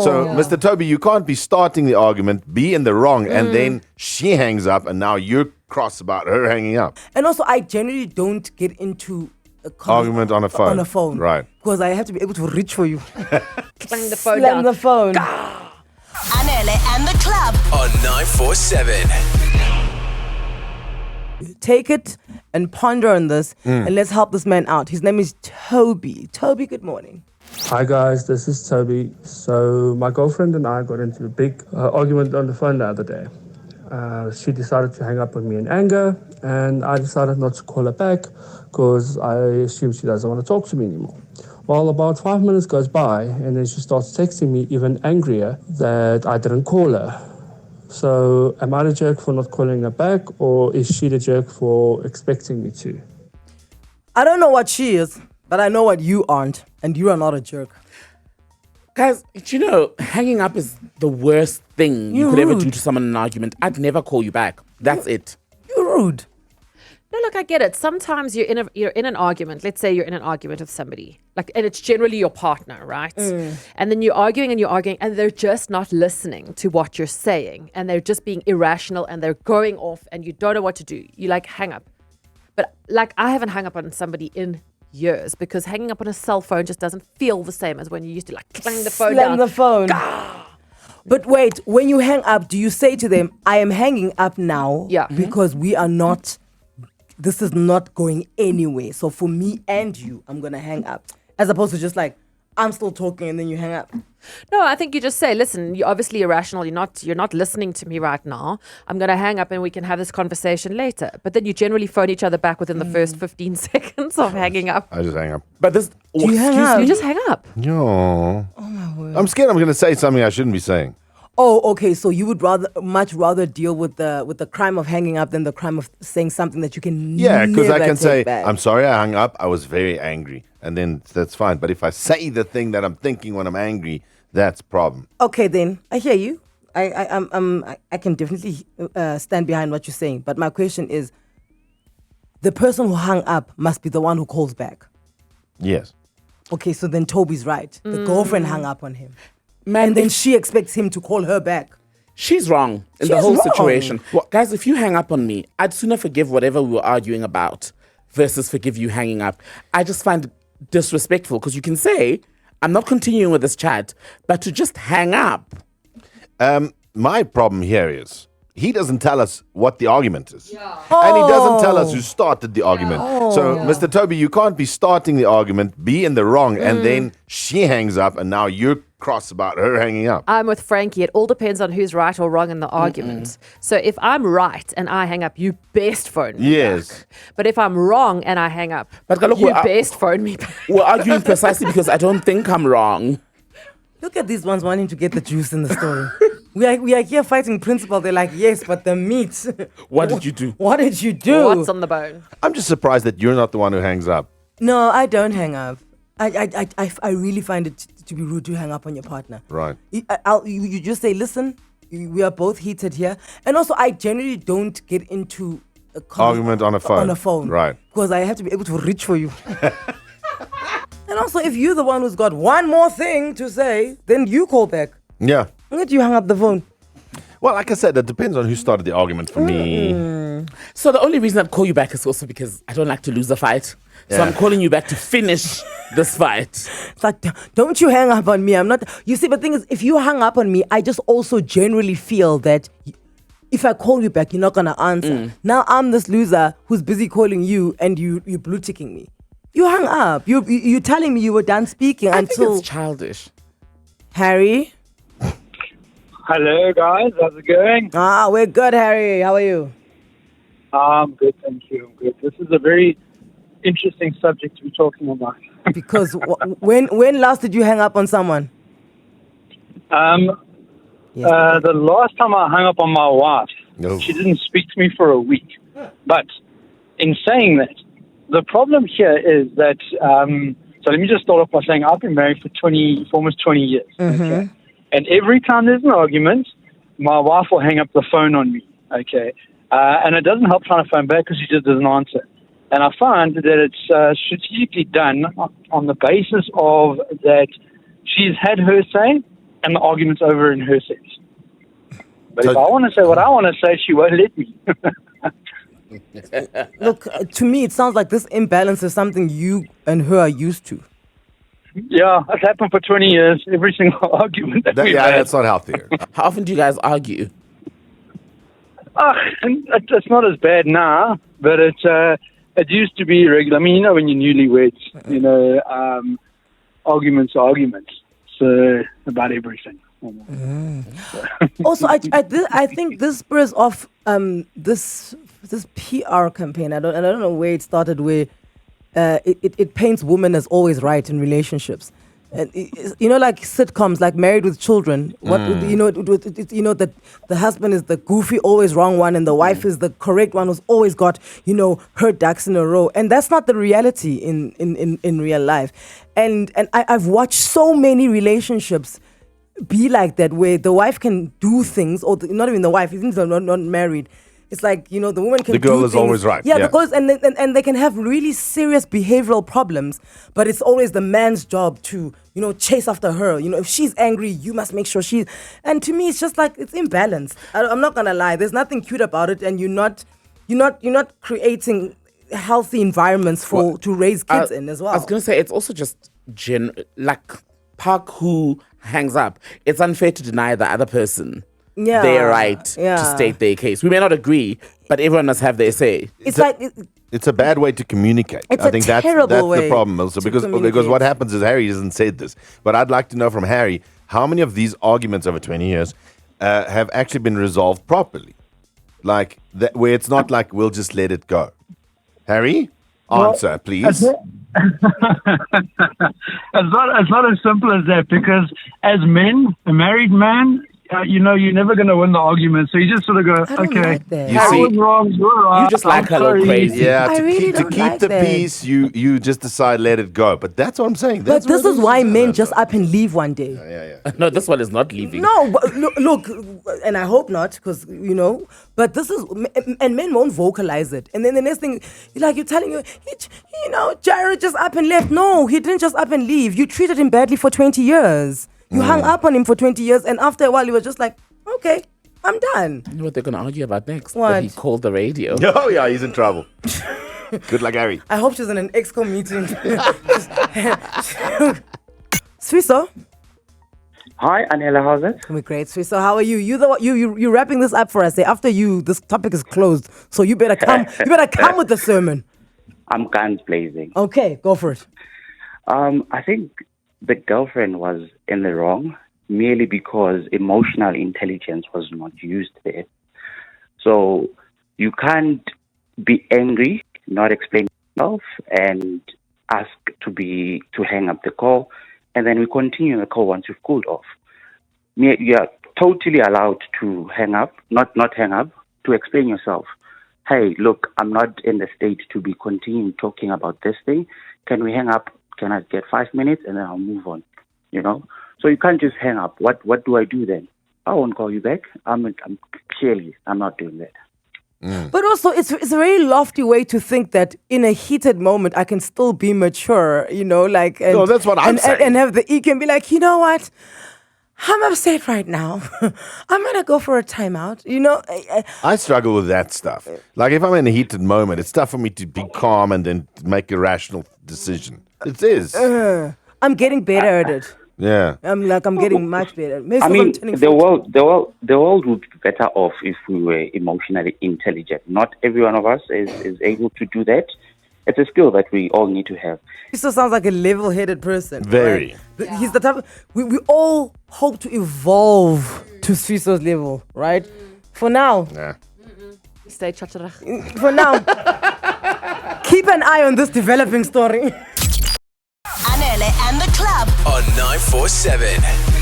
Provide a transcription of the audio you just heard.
So, Mr. Toby, you can't be starting the argument, be in the wrong, and then she hangs up, and now you're cross about her hanging up. And also, I generally don't get into a Argument on a phone. On a phone. Right. Because I have to be able to reach for you. Slam the phone Slam down. the phone. Anele and the club. On 947. Take it and ponder on this, and let's help this man out. His name is Toby. Toby, good morning. Hi guys, this is Toby. So my girlfriend and I got into a big argument on the phone the other day. She decided to hang up on me in anger, and I decided not to call her back because I assume she doesn't want to talk to me anymore. Well, about 5 minutes goes by, and then she starts texting me even angrier that I didn't call her. So am I the jerk for not calling her back, or is she the jerk for expecting me to? I don't know what she is, but I know what you aren't, and you are not a jerk. Guys, hanging up is the worst thing you You're could ever do rude. to someone in an argument. I'd never call you back. That's it. You're rude. No, look, I get it. Sometimes you're in an argument. Let's say you're in an argument with somebody, and it's generally your partner, right? And then you're arguing, and they're just not listening to what you're saying, and they're just being irrational, and they're going off, and you don't know what to do. You hang up, but I haven't hung up on somebody in years because hanging up on a cell phone just doesn't feel the same as when you used to clang the phone Slam down. the phone. But wait, when you hang up, do you say to them, I am hanging up now because we are not, this is not going anywhere. So for me and you, I'm going to hang up. As opposed to just I'm still talking and then you hang up. No, I think you just say, listen, you're obviously irrational. You're not listening to me right now. I'm going to hang up and we can have this conversation later. But then you generally phone each other back within the first 15 seconds of hanging up. I just hang up. But this... you hang up? You just hang up. No. Oh, my word. I'm scared I'm going to say something I shouldn't be saying. Oh, okay. So you would much rather deal with the crime of hanging up than the crime of saying something that you can Yeah, because I never can take say, back. I'm sorry I hung up. I was very angry. And then that's fine. But if I say the thing that I'm thinking when I'm angry, that's a problem. Okay, then I hear you. I can definitely stand behind what you're saying. But my question is, the person who hung up must be the one who calls back. Yes. Okay, so then Toby's right. The girlfriend hung up on him, Man, and then she expects him to call her back. she's wrong in the She's whole wrong. situation. Guys, if you hang up on me, I'd sooner forgive whatever we were arguing about versus forgive you hanging up. I just find it disrespectful because you can say, I'm not continuing with this chat, but to just hang up. My problem here is he doesn't tell us what the argument is. And he doesn't tell us who started the argument. So, Mr. Toby, you can't be starting the argument, be in the wrong, and then she hangs up, and now you're cross about her hanging up. I'm with Frankie. It all depends on who's right or wrong in the argument. So if I'm right and I hang up, you best phone me Yes. back. But if I'm wrong and I hang up, But look, you we're- best phone me back. We're arguing precisely because I don't think I'm wrong. Look at these ones wanting to get the juice in the story. We are here fighting principle. They're like, yes, but the meat. What did you do? What did you do? What's on the bone? I'm just surprised that you're not the one who hangs up. No, I don't hang up. I really find it to be rude to hang up on your partner. Right. You just say, listen, we are both heated here. And also, I generally don't get into a Argument on a phone. On a phone. Right. Because I have to be able to reach for you. And also, if you're the one who's got one more thing to say, then you call back. Yeah. Look at you hang up the phone. Well, like I said, it depends on who started the argument for me. So the only reason I'd call you back is also because I don't like to lose a fight. So Yeah. I'm calling you back to finish this fight. It's like, don't you hang up on me. I'm not. You see, but the thing is, if you hang up on me, I just also generally feel that if I call you back, you're not going to answer. Now I'm this loser who's busy calling you and you're blue ticking me. You hung up. You're telling me you were done speaking I until... think it's childish. Harry? Hello, guys. How's it going? We're good, Harry. How are you? I'm good, thank you. I'm good. This is a very interesting subject to be talking about. Because when last did you hang up on someone? The last time I hung up on my wife, she didn't speak to me for a week. But in saying that, the problem here is that, so let me just start off by saying I've been married for almost 20 years. Okay? And every time there's an argument, my wife will hang up the phone on me. Okay. And it doesn't help trying to phone back because she just doesn't answer. And I find that it's strategically done on the basis of that she's had her say, and the argument's over in her sense. But So- if I want to say what I want to say, she won't let me. Look, to me, it sounds like this imbalance is something you and her are used to. Yeah, it's happened for 20 years. Every single argument that we've had. That's not healthy. How often do you guys argue? It's not as bad now, but it used to be regular. I mean, you know, when you're newlyweds, arguments are arguments. So about everything. Also, I think this spurs off this PR campaign. I don't know where it started. Where it paints women as always right in relationships. And like sitcoms, like Married with Children. That the husband is the goofy, always wrong one, and the wife is the correct one who's always got her ducks in a row. And that's not the reality in real life. And I've watched so many relationships be like that, where the wife can do things, or not even the wife, even if they're not married. It's like, the woman can The girl do is things. always right. Yeah, Yeah. the girls, and they can have really serious behavioral problems, but it's always the man's job to, chase after her. If she's angry, you must make sure she's... And to me, it's just like, it's imbalanced. I'm not going to lie. There's nothing cute about it, and you're not creating healthy environments to raise kids in as well. I was going to say, it's also just like Park who hangs up. It's unfair to deny the other person their right to state their case. We may not agree, but everyone must have their say. It's a bad way to communicate. It's I think that's terrible way the problem also, to because communicate. what happens is Harry hasn't said this, but I'd like to know from Harry how many of these arguments over 20 years have actually been resolved properly, like that, where it's not like we'll just let it go. Harry, answer please. It's not as simple as that, because as men, a married man, you're never going to win the argument. So you just sort of go, I don't okay, like that. You I see- was wrong, you're right. You just like I'm a little sorry. crazy. Yeah, I to really keep don't like the that. peace, you just decide let it go. But that's what I'm saying. But That's this what is it why men just up and leave one day. Yeah. No, this one is not leaving. No, but look, and I hope not, because but this is, and men won't vocalize it. And then the next thing, you're telling Jared just up and left. No, he didn't just up and leave. You treated him badly for 20 years. You hung up on him for 20 years, and after a while, you were just like, okay, I'm done. You know what they're going to argue about next? What? That he called the radio. Oh yeah, he's in trouble. Good luck, Harry. I hope she's in an ExCo meeting. Swiso, Hi, Anela, how's it? we're great. Swiso, how are you? You're wrapping this up for us. After you, this topic is closed, so you better come. You better come with the sermon. I'm guns blazing. Okay, go for it. I think the girlfriend was in the wrong merely because emotional intelligence was not used there. So you can't be angry, not explain yourself, and ask to hang up the call, and then we continue the call once you've cooled off. You are totally allowed to hang up, not hang up, to explain yourself. Hey, look, I'm not in the state to be continuing talking about this thing. Can we hang up? Can I get 5 minutes and then I'll move on? So you can't just hang up. What do I do then? I won't call you back. I'm not doing that. But also, it's a very lofty way to think that in a heated moment, I can still be mature, No, that's what I'm saying. And have the EQ and be like, you know what? I'm upset right now. I'm going to go for a timeout. I struggle with that stuff. Like if I'm in a heated moment, it's tough for me to be calm and then make a rational decision. It is. I'm getting better at it. Yeah. I'm getting much better. Maybe I because mean, I'm turning the world would be better off if we were emotionally intelligent. Not every one of us is able to do that. It's a skill that we all need to have. He still sounds like a level-headed person. Very. Right? He's the type of, we all hope to evolve to Swiso's level, right? For now, Yeah. Stay chatterig. for now, keep an eye on this developing story. Anele and the club. On 947.